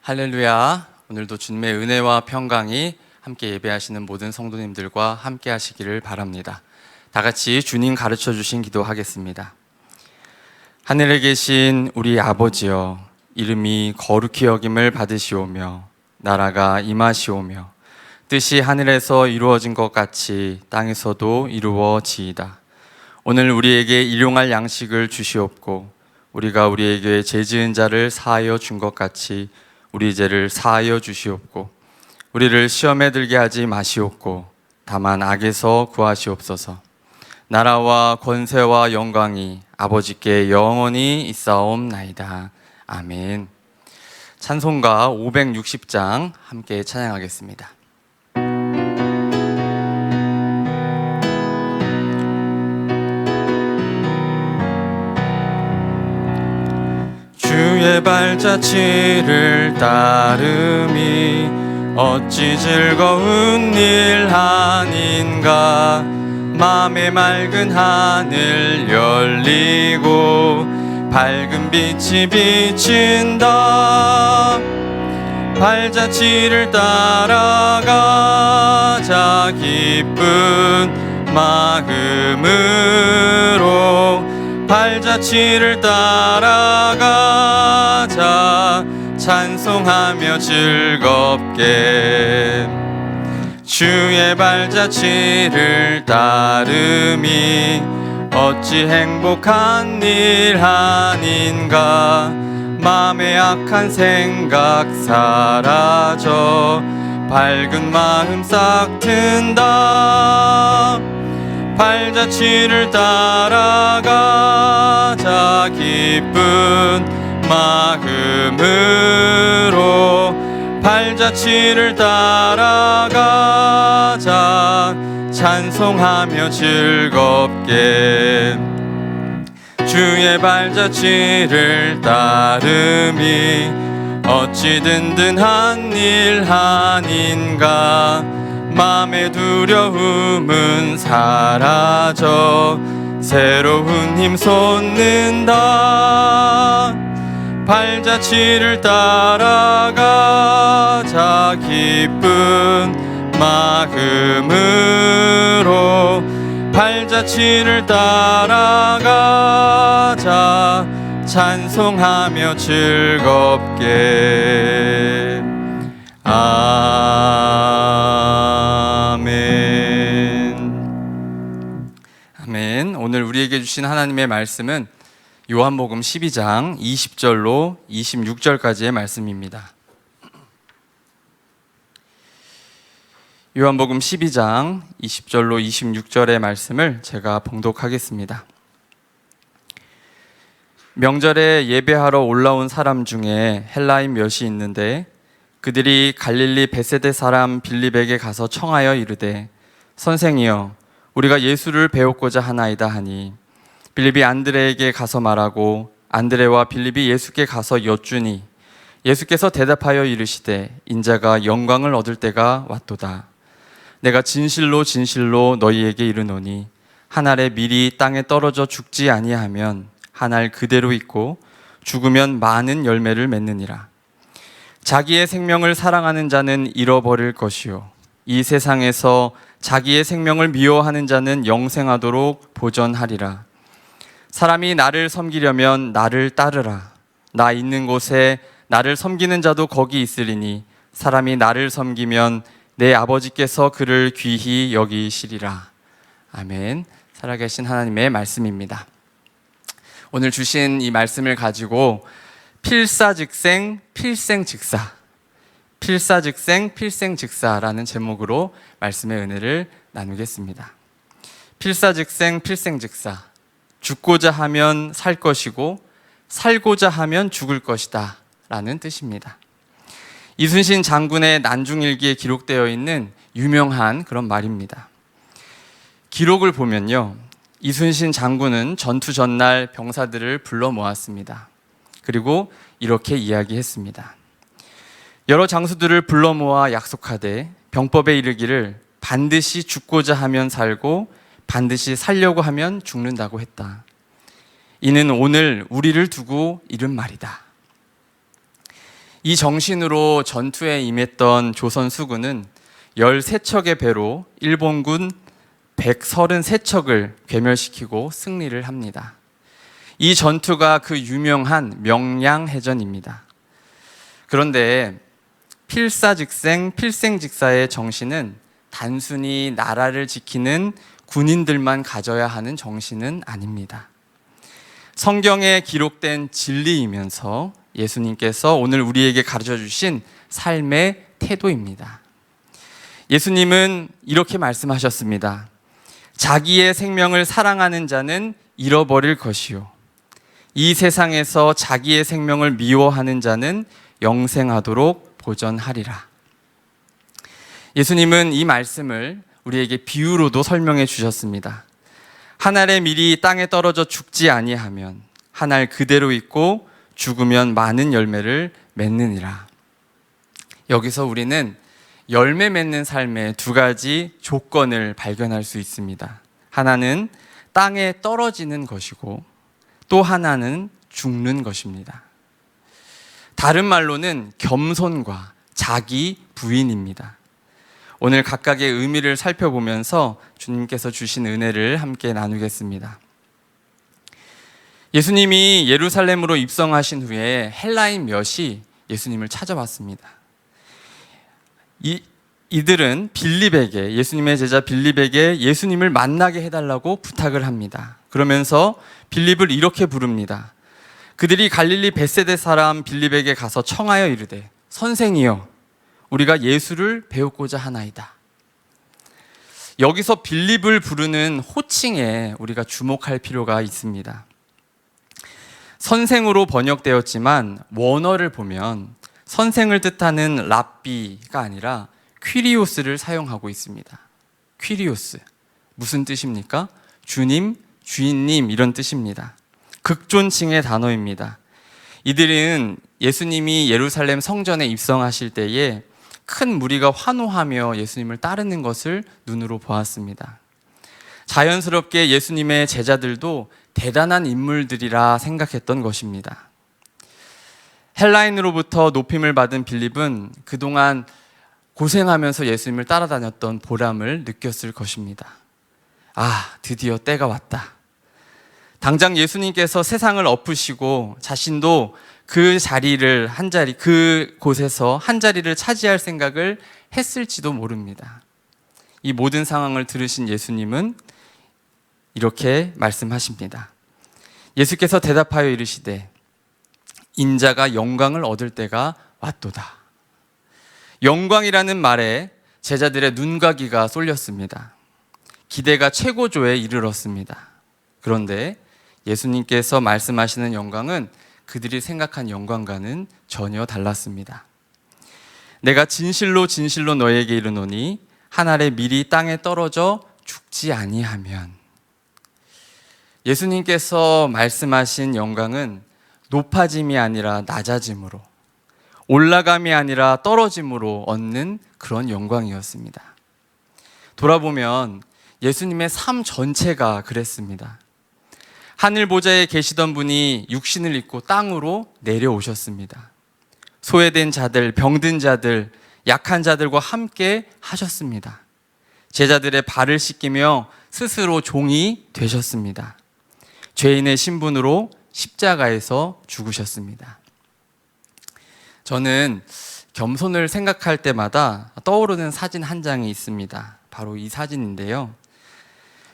할렐루야. 오늘도 주님의 은혜와 평강이 함께 예배하시는 모든 성도님들과 함께 하시기를 바랍니다. 다 같이 주님 가르쳐 주신 기도하겠습니다. 하늘에 계신 우리 아버지여, 이름이 거룩히 여김을 받으시오며 나라가 임하시오며 뜻이 하늘에서 이루어진 것 같이 땅에서도 이루어지이다. 오늘 우리에게 일용할 양식을 주시옵고 우리가 우리에게 죄 지은 자를 사하여 준 것 같이 우리 죄를 사하여 주시옵고 우리를 시험에 들게 하지 마시옵고 다만 악에서 구하시옵소서. 나라와 권세와 영광이 아버지께 영원히 있사옵나이다. 아멘. 찬송가 560장 함께 찬양하겠습니다. 주의 발자취를 따름이 어찌 즐거운 일 아닌가. 맘에 맑은 하늘 열리고 밝은 빛이 비친다. 발자취를 따라가자 기쁜 마음으로. 발자취를 따라가자 찬송하며 즐겁게. 주의 발자취를 따름이 어찌 행복한 일 아닌가. 맘에 악한 생각 사라져 밝은 마음 싹 튼다. 발자취를 따라가자 기쁜 마음으로. 발자취를 따라가자 찬송하며 즐겁게. 주의 발자취를 따름이 어찌 든든한 일 아닌가. 맘의 두려움은 사라져 새로운 힘 솟는다. 발자취를 따라가자 기쁜 마음으로. 발자취를 따라가자 찬송하며 즐겁게. 아멘. 아멘. 오늘 우리에게 주신 하나님의 말씀은 요한복음 12장 20절로 26절까지의 말씀입니다. 요한복음 12장 20절로 26절의 말씀을 제가 봉독하겠습니다. 명절에 예배하러 올라온 사람 중에 헬라인 몇이 있는데 그들이 갈릴리 베세데 사람 빌립에게 가서 청하여 이르되 선생이여 우리가 예수를 배우고자 하나이다 하니 빌립이 안드레에게 가서 말하고 안드레와 빌립이 예수께 가서 여쭈니 예수께서 대답하여 이르시되 인자가 영광을 얻을 때가 왔도다. 내가 진실로 진실로 너희에게 이르노니 한 알의 밀이 땅에 떨어져 죽지 아니하면 한 알 그대로 있고 죽으면 많은 열매를 맺느니라. 자기의 생명을 사랑하는 자는 잃어버릴 것이요 이 세상에서 자기의 생명을 미워하는 자는 영생하도록 보전하리라. 사람이 나를 섬기려면 나를 따르라. 나 있는 곳에 나를 섬기는 자도 거기 있으리니 사람이 나를 섬기면 내 아버지께서 그를 귀히 여기시리라. 아멘. 살아계신 하나님의 말씀입니다. 오늘 주신 이 말씀을 가지고 필사즉생 필생즉사, 필사즉생 필생즉사라는 제목으로 말씀의 은혜를 나누겠습니다. 필사즉생 필생즉사, 죽고자 하면 살 것이고 살고자 하면 죽을 것이다 라는 뜻입니다. 이순신 장군의 난중일기에 기록되어 있는 유명한 그런 말입니다. 기록을 보면요, 이순신 장군은 전투 전날 병사들을 불러 모았습니다. 그리고 이렇게 이야기했습니다. 여러 장수들을 불러 모아 약속하되 병법에 이르기를 반드시 죽고자 하면 살고 반드시 살려고 하면 죽는다고 했다. 이는 오늘 우리를 두고 이른 말이다. 이 정신으로 전투에 임했던 조선 수군은 13척의 배로 일본군 133척을 괴멸시키고 승리를 합니다. 이 전투가 그 유명한 명량해전입니다. 그런데 필사즉생, 필생직사의 정신은 단순히 나라를 지키는 군인들만 가져야 하는 정신은 아닙니다. 성경에 기록된 진리이면서 예수님께서 오늘 우리에게 가르쳐 주신 삶의 태도입니다. 예수님은 이렇게 말씀하셨습니다. 자기의 생명을 사랑하는 자는 잃어버릴 것이요, 이 세상에서 자기의 생명을 미워하는 자는 영생하도록 보전하리라. 예수님은 이 말씀을 우리에게 비유로도 설명해 주셨습니다. 한 알의 밀이 땅에 떨어져 죽지 아니하면 한 알 그대로 있고 죽으면 많은 열매를 맺느니라. 여기서 우리는 열매 맺는 삶의 두 가지 조건을 발견할 수 있습니다. 하나는 땅에 떨어지는 것이고 또 하나는 죽는 것입니다. 다른 말로는 겸손과 자기 부인입니다. 오늘 각각의 의미를 살펴보면서 주님께서 주신 은혜를 함께 나누겠습니다. 예수님이 예루살렘으로 입성하신 후에 헬라인 몇이 예수님을 찾아왔습니다. 이들은 빌립에게, 예수님의 제자 빌립에게 예수님을 만나게 해달라고 부탁을 합니다. 그러면서 빌립을 이렇게 부릅니다. 그들이 갈릴리 벳세대 사람 빌립에게 가서 청하여 이르되, 선생이여, 우리가 예수를 배우고자 하나이다. 여기서 빌립을 부르는 호칭에 우리가 주목할 필요가 있습니다. 선생으로 번역되었지만 원어를 보면 선생을 뜻하는 랍비가 아니라 퀴리오스를 사용하고 있습니다. 퀴리오스, 무슨 뜻입니까? 주님, 주인님, 이런 뜻입니다. 극존칭의 단어입니다. 이들은 예수님이 예루살렘 성전에 입성하실 때에 큰 무리가 환호하며 예수님을 따르는 것을 눈으로 보았습니다. 자연스럽게 예수님의 제자들도 대단한 인물들이라 생각했던 것입니다. 헬라인으로부터 높임을 받은 빌립은 그동안 고생하면서 예수님을 따라다녔던 보람을 느꼈을 것입니다. 아, 드디어 때가 왔다. 당장 예수님께서 세상을 엎으시고 자신도 그 자리를 그곳에서 한 자리를 차지할 생각을 했을지도 모릅니다. 이 모든 상황을 들으신 예수님은 이렇게 말씀하십니다. 예수께서 대답하여 이르시되, 인자가 영광을 얻을 때가 왔도다. 영광이라는 말에 제자들의 눈과 귀가 쏠렸습니다. 기대가 최고조에 이르렀습니다. 그런데 예수님께서 말씀하시는 영광은 그들이 생각한 영광과는 전혀 달랐습니다. 내가 진실로 진실로 너희에게 이르노니 한 알의 밀이 땅에 떨어져 죽지 아니하면. 예수님께서 말씀하신 영광은 높아짐이 아니라 낮아짐으로, 올라감이 아니라 떨어짐으로 얻는 그런 영광이었습니다. 돌아보면 예수님의 삶 전체가 그랬습니다. 하늘 보좌에 계시던 분이 육신을 입고 땅으로 내려오셨습니다. 소외된 자들, 병든 자들, 약한 자들과 함께 하셨습니다. 제자들의 발을 씻기며 스스로 종이 되셨습니다. 죄인의 신분으로 십자가에서 죽으셨습니다. 저는 겸손을 생각할 때마다 떠오르는 사진 한 장이 있습니다. 바로 이 사진인데요.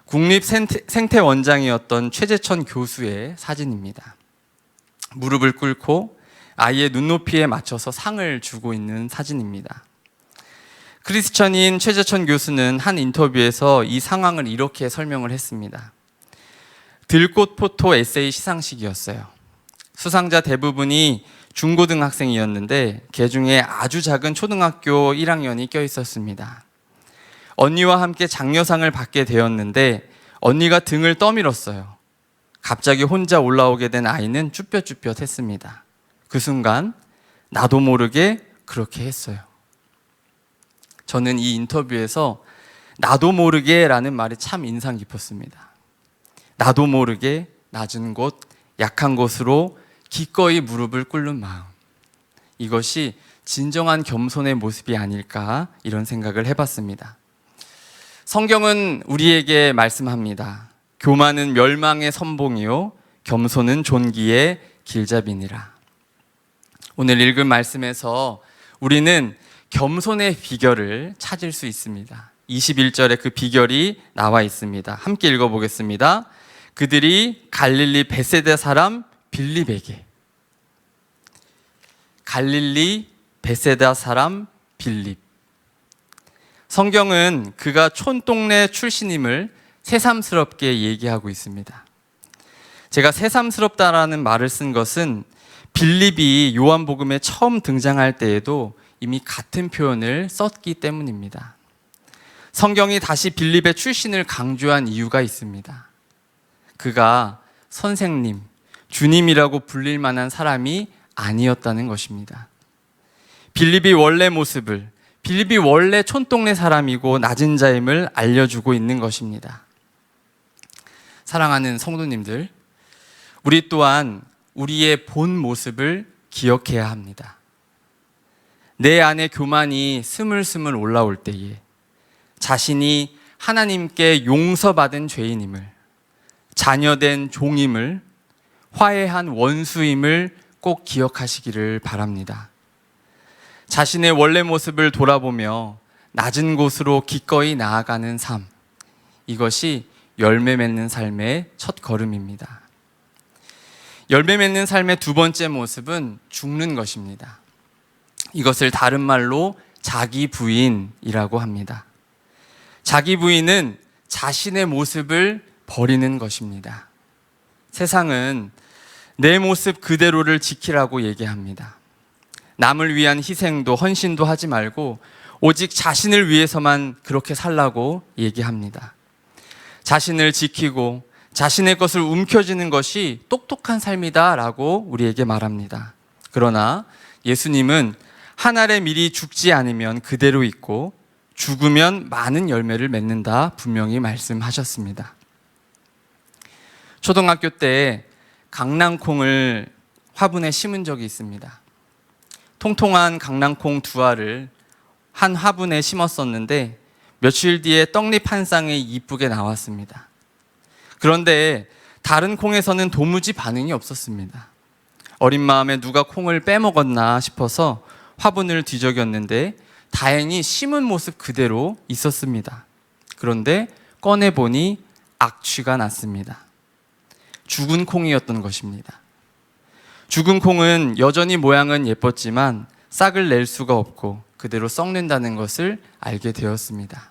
국립생태원장이었던 최재천 교수의 사진입니다. 무릎을 꿇고 아이의 눈높이에 맞춰서 상을 주고 있는 사진입니다. 크리스천인 최재천 교수는 한 인터뷰에서 이 상황을 이렇게 설명을 했습니다. 들꽃 포토 에세이 시상식이었어요. 수상자 대부분이 중고등학생이었는데 그 중에 아주 작은 초등학교 1학년이 껴있었습니다. 언니와 함께 장려상을 받게 되었는데 언니가 등을 떠밀었어요. 갑자기 혼자 올라오게 된 아이는 쭈뼛쭈뼛했습니다. 그 순간 나도 모르게 그렇게 했어요. 저는 이 인터뷰에서 나도 모르게 라는 말이 참 인상 깊었습니다. 나도 모르게 낮은 곳, 약한 곳으로 기꺼이 무릎을 꿇는 마음. 이것이 진정한 겸손의 모습이 아닐까 이런 생각을 해봤습니다. 성경은 우리에게 말씀합니다. 교만은 멸망의 선봉이요 겸손은 존귀의 길잡이니라. 오늘 읽은 말씀에서 우리는 겸손의 비결을 찾을 수 있습니다. 21절에 그 비결이 나와 있습니다. 함께 읽어보겠습니다. 그들이 갈릴리 베세다 사람 빌립에게. 갈릴리 베세다 사람 빌립. 성경은 그가 촌동네 출신임을 새삼스럽게 얘기하고 있습니다. 제가 새삼스럽다라는 말을 쓴 것은 빌립이 요한복음에 처음 등장할 때에도 이미 같은 표현을 썼기 때문입니다. 성경이 다시 빌립의 출신을 강조한 이유가 있습니다. 그가 선생님, 주님이라고 불릴 만한 사람이 아니었다는 것입니다. 빌립이 원래 모습을, 빌립이 원래 촌동네 사람이고 낮은 자임을 알려주고 있는 것입니다. 사랑하는 성도님들, 우리 또한 우리의 본 모습을 기억해야 합니다. 내 안에 교만이 스물스물 올라올 때에 자신이 하나님께 용서받은 죄인임을, 자녀된 종임을, 화해한 원수임을 꼭 기억하시기를 바랍니다. 자신의 원래 모습을 돌아보며 낮은 곳으로 기꺼이 나아가는 삶, 이것이 열매 맺는 삶의 첫 걸음입니다. 열매 맺는 삶의 두 번째 모습은 죽는 것입니다. 이것을 다른 말로 자기 부인이라고 합니다. 자기 부인은 자신의 모습을 버리는 것입니다. 세상은 내 모습 그대로를 지키라고 얘기합니다. 남을 위한 희생도 헌신도 하지 말고 오직 자신을 위해서만 그렇게 살라고 얘기합니다. 자신을 지키고 자신의 것을 움켜쥐는 것이 똑똑한 삶이다라고 우리에게 말합니다. 그러나 예수님은 한 알에 미리 죽지 않으면 그대로 있고 죽으면 많은 열매를 맺는다 분명히 말씀하셨습니다. 초등학교 때 강낭콩을 화분에 심은 적이 있습니다. 통통한 강낭콩 두 알을 한 화분에 심었었는데 며칠 뒤에 떡잎 한 쌍이 이쁘게 나왔습니다. 그런데 다른 콩에서는 도무지 반응이 없었습니다. 어린 마음에 누가 콩을 빼먹었나 싶어서 화분을 뒤적였는데 다행히 심은 모습 그대로 있었습니다. 그런데 꺼내보니 악취가 났습니다. 죽은 콩이었던 것입니다. 죽은 콩은 여전히 모양은 예뻤지만 싹을 낼 수가 없고 그대로 썩는다는 것을 알게 되었습니다.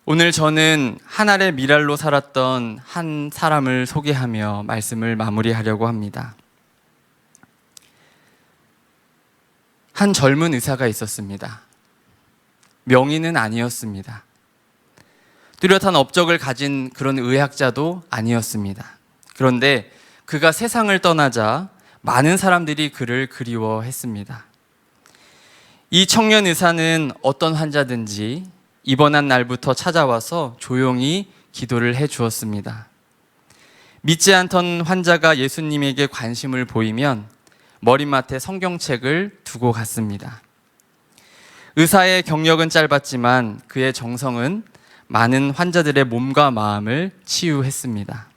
오늘 저는 한 알의 미랄로 살았던 한 사람을 소개하며 말씀을 마무리하려고 합니다. 한 젊은 의사가 있었습니다. 명의는 아니었습니다. 뚜렷한 업적을 가진 그런 의학자도 아니었습니다. 그런데 그가 세상을 떠나자 많은 사람들이 그를 그리워했습니다. 이 청년 의사는 어떤 환자든지 입원한 날부터 찾아와서 조용히 기도를 해 주었습니다. 믿지 않던 환자가 예수님에게 관심을 보이면 머리맡에 성경책을 두고 갔습니다. 의사의 경력은 짧았지만 그의 정성은 많은 환자들의 몸과 마음을 치유했습니다.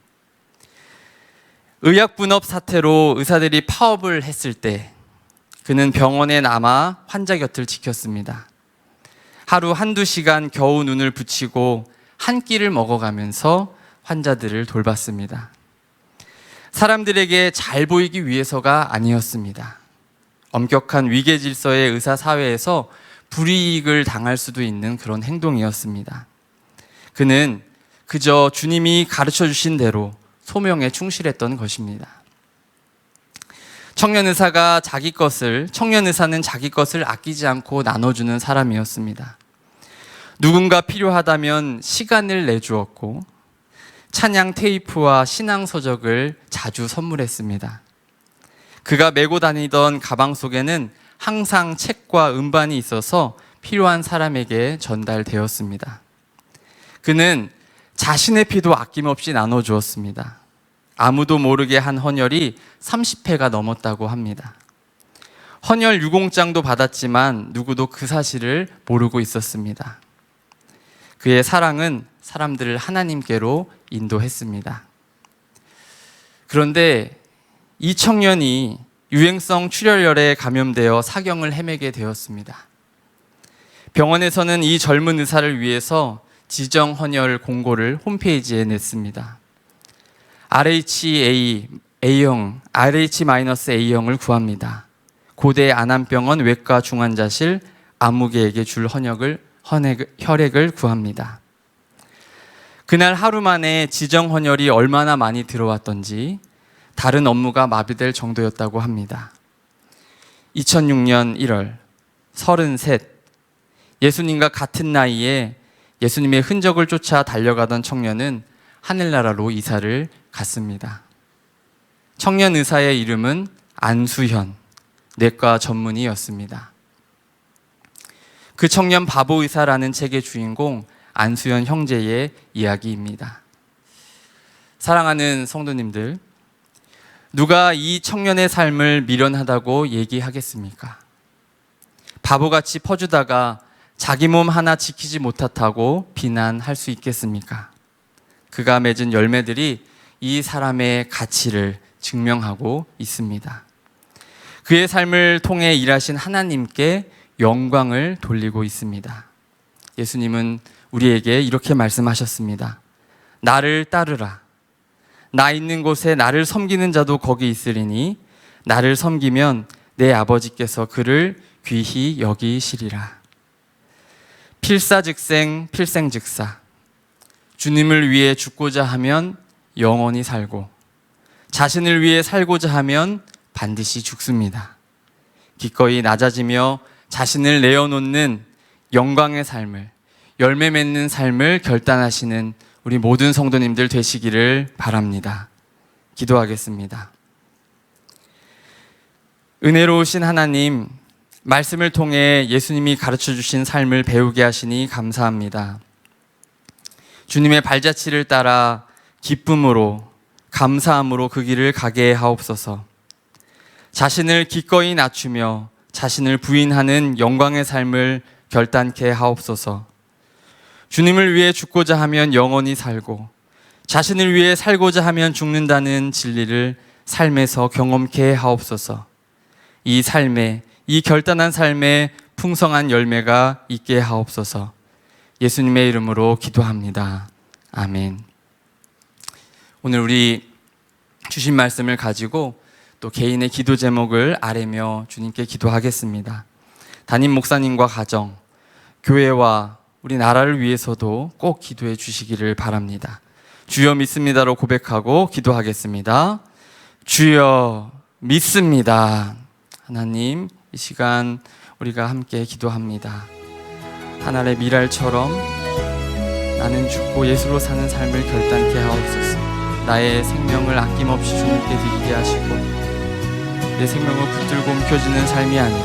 의약 분업 사태로 의사들이 파업을 했을 때 그는 병원에 남아 환자 곁을 지켰습니다. 하루 한두 시간 겨우 눈을 붙이고 한 끼를 먹어가면서 환자들을 돌봤습니다. 사람들에게 잘 보이기 위해서가 아니었습니다. 엄격한 위계 질서의 의사 사회에서 불이익을 당할 수도 있는 그런 행동이었습니다. 그는 그저 주님이 가르쳐 주신 대로 소명에 충실했던 것입니다. 청년 의사는 자기 것을 아끼지 않고 나눠주는 사람이었습니다. 누군가 필요하다면 시간을 내주었고 찬양 테이프와 신앙 서적을 자주 선물했습니다. 그가 메고 다니던 가방 속에는 항상 책과 음반이 있어서 필요한 사람에게 전달되었습니다. 그는 자신의 피도 아낌없이 나눠주었습니다. 아무도 모르게 한 헌혈이 30회가 넘었다고 합니다. 헌혈 유공장도 받았지만 누구도 그 사실을 모르고 있었습니다. 그의 사랑은 사람들을 하나님께로 인도했습니다. 그런데 이 청년이 유행성 출혈열에 감염되어 사경을 헤매게 되었습니다. 병원에서는 이 젊은 의사를 위해서 지정 헌혈 공고를 홈페이지에 냈습니다. RH-A형을 구합니다. 고대 안암병원 외과 중환자실 아무개에게 줄 혈액을 구합니다. 그날 하루 만에 지정 헌혈이 얼마나 많이 들어왔던지 다른 업무가 마비될 정도였다고 합니다. 2006년 1월 33, 예수님과 같은 나이에 예수님의 흔적을 쫓아 달려가던 청년은 하늘나라로 이사를 갔습니다. 청년 의사의 이름은 안수현, 내과 전문의였습니다. 그 청년 바보 의사라는 책의 주인공 안수현 형제의 이야기입니다. 사랑하는 성도님들, 누가 이 청년의 삶을 미련하다고 얘기하겠습니까? 바보같이 퍼주다가 자기 몸 하나 지키지 못하다고 비난할 수 있겠습니까? 그가 맺은 열매들이 이 사람의 가치를 증명하고 있습니다. 그의 삶을 통해 일하신 하나님께 영광을 돌리고 있습니다. 예수님은 우리에게 이렇게 말씀하셨습니다. 나를 따르라. 나 있는 곳에 나를 섬기는 자도 거기 있으리니 나를 섬기면 내 아버지께서 그를 귀히 여기시리라. 필사즉생 필생즉사. 주님을 위해 죽고자 하면 영원히 살고 자신을 위해 살고자 하면 반드시 죽습니다. 기꺼이 낮아지며 자신을 내어놓는 영광의 삶을, 열매 맺는 삶을 결단하시는 우리 모든 성도님들 되시기를 바랍니다. 기도하겠습니다. 은혜로우신 하나님, 말씀을 통해 예수님이 가르쳐 주신 삶을 배우게 하시니 감사합니다. 주님의 발자취를 따라 기쁨으로, 감사함으로 그 길을 가게 하옵소서. 자신을 기꺼이 낮추며 자신을 부인하는 영광의 삶을 결단케 하옵소서. 주님을 위해 죽고자 하면 영원히 살고 자신을 위해 살고자 하면 죽는다는 진리를 삶에서 경험케 하옵소서. 이 삶에, 이 결단한 삶에 풍성한 열매가 있게 하옵소서. 예수님의 이름으로 기도합니다. 아멘. 오늘 우리 주신 말씀을 가지고 또 개인의 기도 제목을 아뢰며 주님께 기도하겠습니다. 담임 목사님과 가정, 교회와 우리 나라를 위해서도 꼭 기도해 주시기를 바랍니다. 주여 믿습니다로 고백하고 기도하겠습니다. 주여 믿습니다. 하나님, 이 시간 우리가 함께 기도합니다. 하늘의 미랄처럼 나는 죽고 예수로 사는 삶을 결단케 하옵소서. 나의 생명을 아낌없이 주님께 드리게 하시고 내 생명을 붙들고 움켜쥐는 삶이 아니라